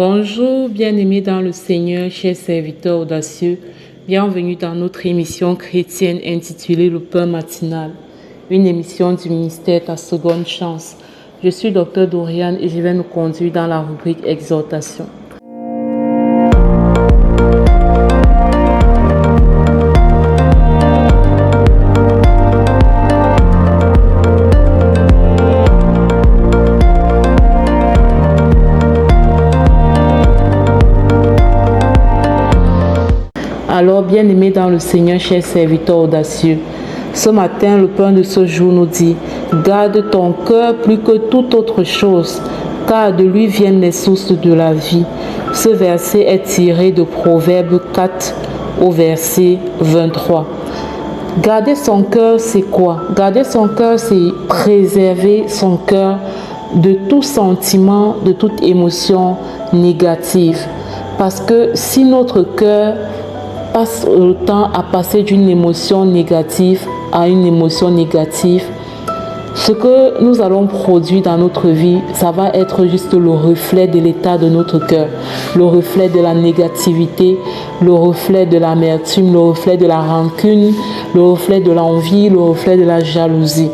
Bonjour, bien-aimés dans le Seigneur, chers serviteurs audacieux. Bienvenue dans notre émission chrétienne intitulée Le pain matinal, une émission du ministère Ta seconde chance. Je suis Dr Doriane et je vais nous conduire dans la rubrique Exhortation. Alors, bien-aimés dans le Seigneur, chers serviteurs audacieux, ce matin, le pain de ce jour nous dit « Garde ton cœur plus que toute autre chose, car de lui viennent les sources de la vie. » Ce verset est tiré de Proverbe 4 au verset 23. Garder son cœur, c'est quoi? Garder son cœur, c'est préserver son cœur de tout sentiment, de toute émotion négative. Parce que si notre cœur passe le temps à passer d'une émotion négative à une émotion négative, ce que nous allons produire dans notre vie, ça va être juste le reflet de l'état de notre cœur, le reflet de la négativité, le reflet de l'amertume, le reflet de la rancune, le reflet de l'envie, le reflet de la jalousie.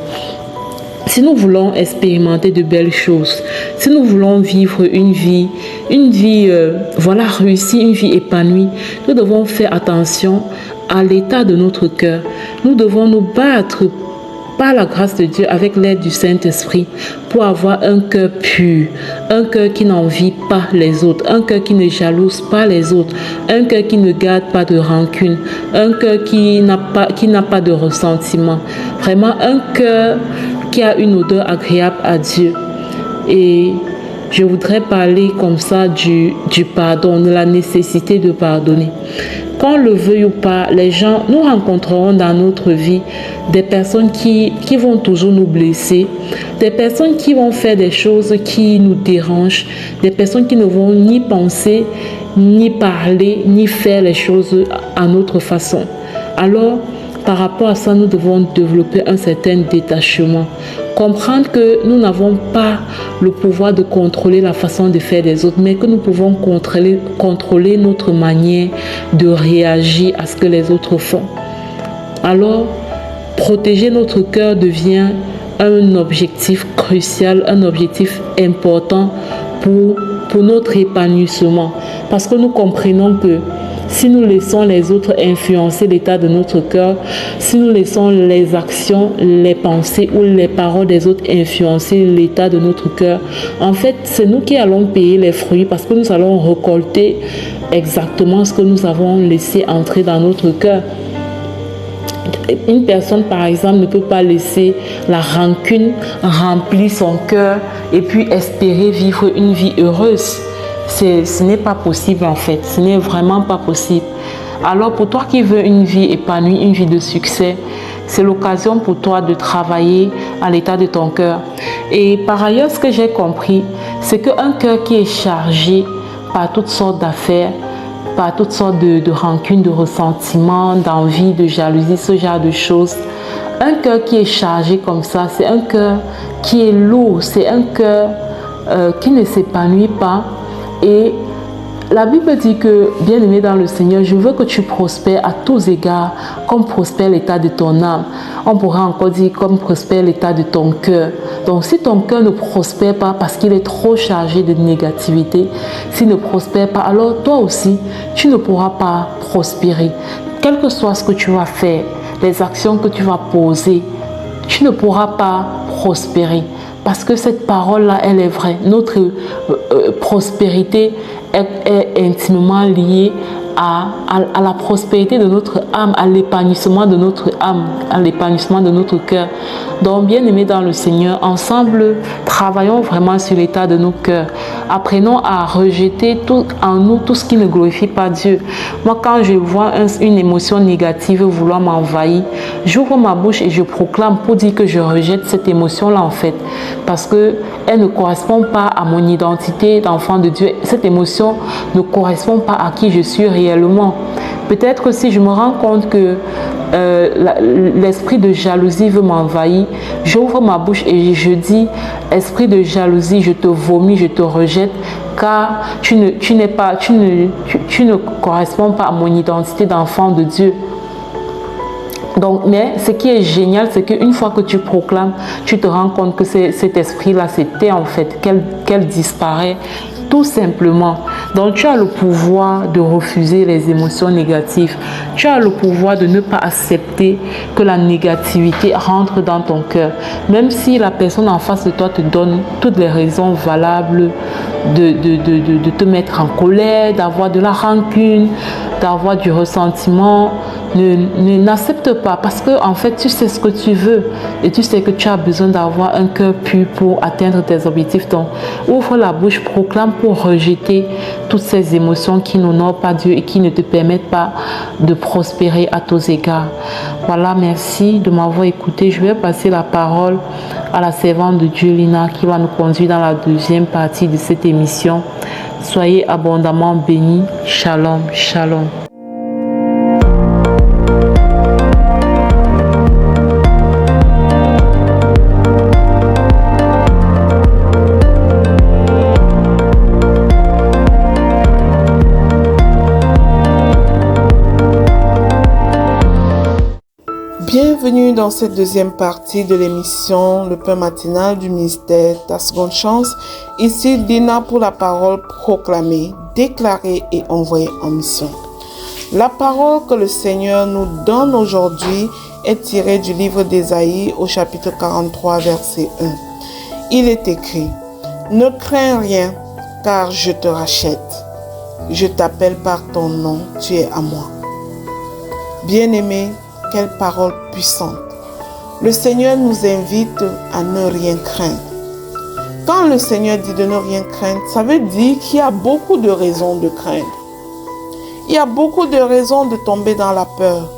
Si nous voulons expérimenter de belles choses, si nous voulons vivre une vie réussie, une vie épanouie, nous devons faire attention à l'état de notre cœur. Nous devons nous battre par la grâce de Dieu avec l'aide du Saint-Esprit pour avoir un cœur pur, un cœur qui n'envie pas les autres, un cœur qui ne jalouse pas les autres, un cœur qui ne garde pas de rancune, un cœur qui n'a pas de ressentiment. Vraiment un cœur qui a une odeur agréable à Dieu. Et je voudrais parler comme ça du pardon, de la nécessité de pardonner. Qu'on le veuille ou pas, nous rencontrerons dans notre vie des personnes qui vont toujours nous blesser, des personnes qui vont faire des choses qui nous dérangent, des personnes qui ne vont ni penser, ni parler, ni faire les choses à notre façon. Alors, par rapport à ça, nous devons développer un certain détachement. Comprendre que nous n'avons pas le pouvoir de contrôler la façon de faire des autres, mais que nous pouvons contrôler notre manière de réagir à ce que les autres font. Alors, protéger notre cœur devient un objectif crucial, un objectif important pour notre épanouissement. Parce que nous comprenons que si nous laissons les autres influencer l'état de notre cœur, si nous laissons les actions, les pensées ou les paroles des autres influencer l'état de notre cœur, en fait, c'est nous qui allons payer les fruits parce que nous allons récolter exactement ce que nous avons laissé entrer dans notre cœur. Une personne, par exemple, ne peut pas laisser la rancune remplir son cœur et puis espérer vivre une vie heureuse. Ce n'est pas possible en fait, ce n'est vraiment pas possible. Alors pour toi qui veux une vie épanouie, une vie de succès, c'est l'occasion pour toi de travailler à l'état de ton cœur. Et par ailleurs, ce que j'ai compris, c'est qu'un cœur qui est chargé par toutes sortes d'affaires, par toutes sortes de rancunes, de ressentiments, d'envie, de jalousie, ce genre de choses, un cœur qui est chargé comme ça, c'est un cœur qui est lourd, c'est un cœur qui ne s'épanouit pas. Et la Bible dit que, bien-aimé dans le Seigneur, je veux que tu prospères à tous égards, comme prospère l'état de ton âme. On pourrait encore dire comme prospère l'état de ton cœur. Donc, si ton cœur ne prospère pas parce qu'il est trop chargé de négativité, s'il ne prospère pas, alors toi aussi, tu ne pourras pas prospérer. Quel que soit ce que tu vas faire, les actions que tu vas poser, tu ne pourras pas prospérer. Parce que cette parole-là, elle est vraie. Notre prospérité est intimement liée à la prospérité de notre âme, à l'épanouissement de notre âme, à l'épanouissement de notre cœur. Donc, bien aimés dans le Seigneur, ensemble, travaillons vraiment sur l'état de nos cœurs. Apprenons à rejeter en nous tout ce qui ne glorifie pas Dieu. Moi, quand je vois une émotion négative vouloir m'envahir, j'ouvre ma bouche et je proclame pour dire que je rejette cette émotion-là en fait. Parce qu'elle ne correspond pas à mon identité d'enfant de Dieu. Cette émotion ne correspond pas à qui je suis réellement. Peut-être si je me rends compte que l'esprit de jalousie veut m'envahir, j'ouvre ma bouche et je dis, esprit de jalousie, je te vomis, je te rejette, car tu ne corresponds pas à mon identité d'enfant de Dieu. Donc, mais ce qui est génial, c'est qu'une fois que tu proclames, tu te rends compte que cet esprit-là, c'était en fait, qu'elle disparaît tout simplement. Donc, tu as le pouvoir de refuser les émotions négatives. Tu as le pouvoir de ne pas accepter que la négativité rentre dans ton cœur. Même si la personne en face de toi te donne toutes les raisons valables de te mettre en colère, d'avoir de la rancune, d'avoir du ressentiment, n'accepte pas, parce que en fait tu sais ce que tu veux et tu sais que tu as besoin d'avoir un cœur pur pour atteindre tes objectifs. Donc ouvre la bouche, proclame pour rejeter toutes ces émotions qui n'honorent pas Dieu et qui ne te permettent pas de prospérer à tous égards. Voilà, merci de m'avoir écouté. Je vais passer la parole à la servante de Dieu Lina qui va nous conduire dans la deuxième partie de cette émission. Soyez abondamment bénis. Shalom, shalom. Bienvenue dans cette deuxième partie de l'émission Le Pain Matinal du ministère Ta Seconde Chance. Ici Lina pour la parole proclamée, déclarée et envoyée en mission. La parole que le Seigneur nous donne aujourd'hui est tirée du livre d'Ésaïe au chapitre 43 verset 1. Il est écrit: Ne crains rien, car je te rachète. Je t'appelle par ton nom, tu es à moi. Bien-aimés, quelle parole puissante. Le Seigneur nous invite à ne rien craindre. Quand le Seigneur dit de ne rien craindre, ça veut dire qu'il y a beaucoup de raisons de craindre. Il y a beaucoup de raisons de tomber dans la peur.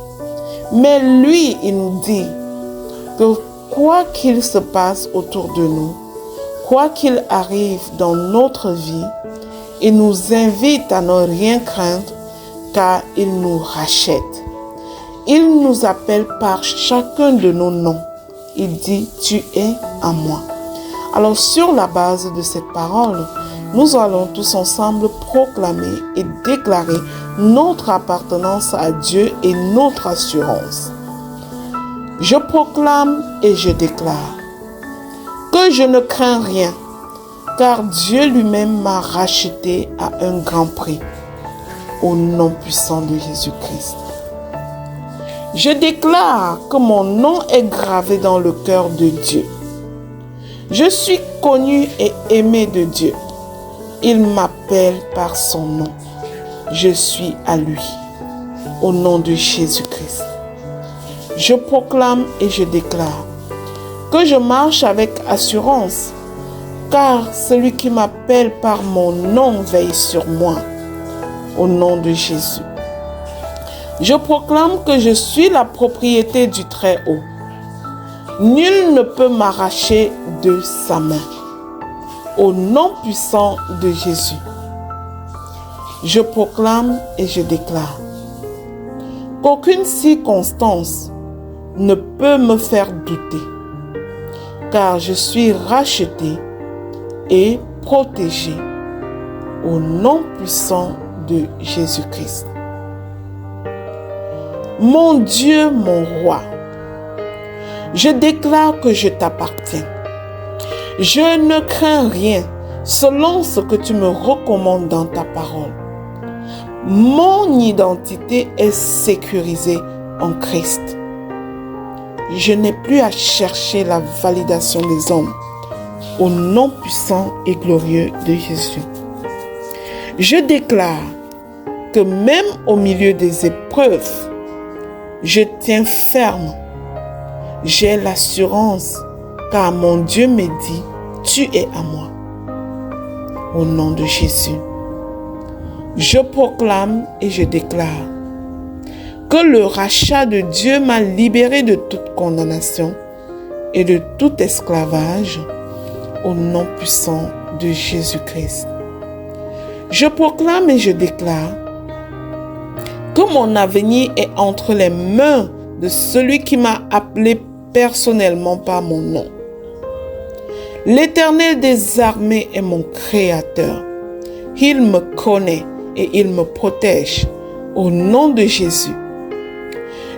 Mais lui, il nous dit que quoi qu'il se passe autour de nous, quoi qu'il arrive dans notre vie, il nous invite à ne rien craindre car il nous rachète. Il nous appelle par chacun de nos noms. Il dit, tu es à moi. Alors sur la base de cette parole, nous allons tous ensemble proclamer et déclarer notre appartenance à Dieu et notre assurance. Je proclame et je déclare que je ne crains rien, car Dieu lui-même m'a racheté à un grand prix, au nom puissant de Jésus-Christ. Je déclare que mon nom est gravé dans le cœur de Dieu. Je suis connu et aimé de Dieu. Il m'appelle par son nom. Je suis à lui. Au nom de Jésus-Christ. Je proclame et je déclare que je marche avec assurance, car celui qui m'appelle par mon nom veille sur moi. Au nom de Jésus. Je proclame que je suis la propriété du Très-Haut. Nul ne peut m'arracher de sa main. Au nom puissant de Jésus. Je proclame et je déclare qu'aucune circonstance ne peut me faire douter, car je suis racheté et protégé au nom puissant de Jésus-Christ. Mon Dieu, mon roi, je déclare que je t'appartiens. Je ne crains rien selon ce que tu me recommandes dans ta parole. Mon identité est sécurisée en Christ. Je n'ai plus à chercher la validation des hommes. Au nom puissant et glorieux de Jésus. Je déclare que même au milieu des épreuves, je tiens ferme. J'ai l'assurance, car mon Dieu me dit, tu es à moi. Au nom de Jésus. Je proclame et je déclare que le rachat de Dieu m'a libéré de toute condamnation et de tout esclavage au nom puissant de Jésus-Christ. Je proclame et je déclare que mon avenir est entre les mains de celui qui m'a appelé personnellement par mon nom. L'Éternel des armées est mon créateur. Il me connaît et il me protège. Au nom de Jésus,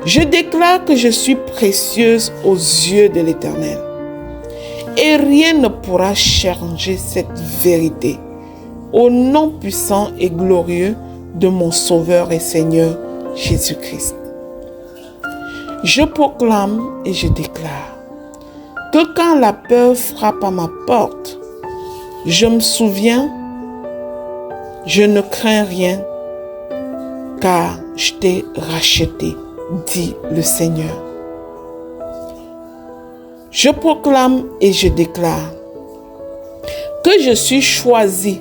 je déclare que je suis précieuse aux yeux de l'Éternel. Et rien ne pourra changer cette vérité. Au nom puissant et glorieux de mon Sauveur et Seigneur Jésus-Christ. Je proclame et je déclare que quand la peur frappe à ma porte, je me souviens, je ne crains rien, car je t'ai racheté, dit le Seigneur. Je proclame et je déclare que je suis choisi,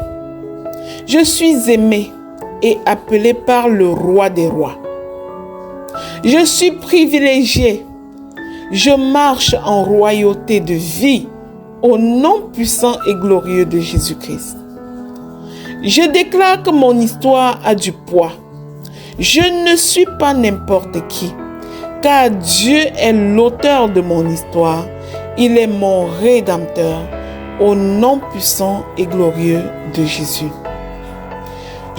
je suis aimé et appelé par le Roi des Rois. Je suis privilégié, je marche en royauté de vie au nom puissant et glorieux de Jésus-Christ. Je déclare que mon histoire a du poids. Je ne suis pas n'importe qui, car Dieu est l'auteur de mon histoire. Il est mon Rédempteur, au nom puissant et glorieux de Jésus.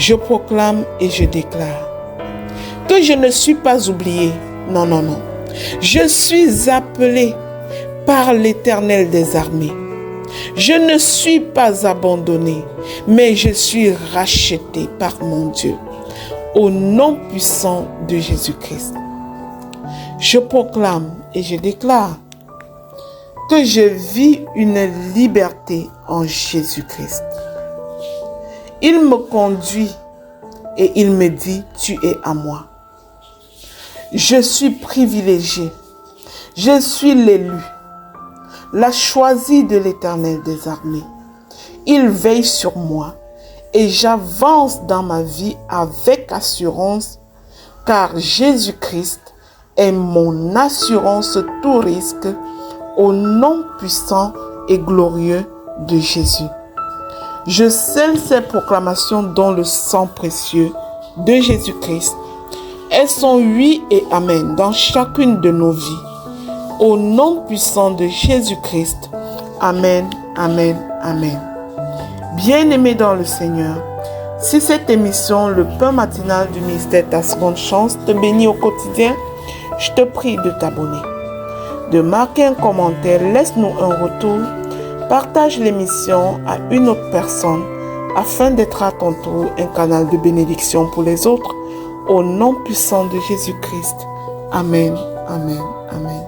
Je proclame et je déclare que je ne suis pas oublié. Non, non, non. Je suis appelé par l'Éternel des armées. Je ne suis pas abandonné, mais je suis racheté par mon Dieu. Au nom puissant de Jésus-Christ. Je proclame et je déclare que je vis une liberté en Jésus-Christ. Il me conduit et il me dit, tu es à moi. Je suis privilégié. Je suis l'élu, la choisie de l'Éternel des armées. Il veille sur moi et j'avance dans ma vie avec assurance, car Jésus-Christ est mon assurance tout risque, au nom puissant et glorieux de Jésus. Je scelle ces proclamations dans le sang précieux de Jésus-Christ. Elles sont oui et amen dans chacune de nos vies. Au nom puissant de Jésus-Christ. Amen, amen, amen. Bien-aimés dans le Seigneur, si cette émission, le pain matinal du ministère Ta Seconde Chance, te bénit au quotidien, je te prie de t'abonner, de marquer un commentaire, laisse-nous un retour, partage l'émission à une autre personne afin d'être à ton tour un canal de bénédiction pour les autres. Au nom puissant de Jésus-Christ. Amen, amen, amen.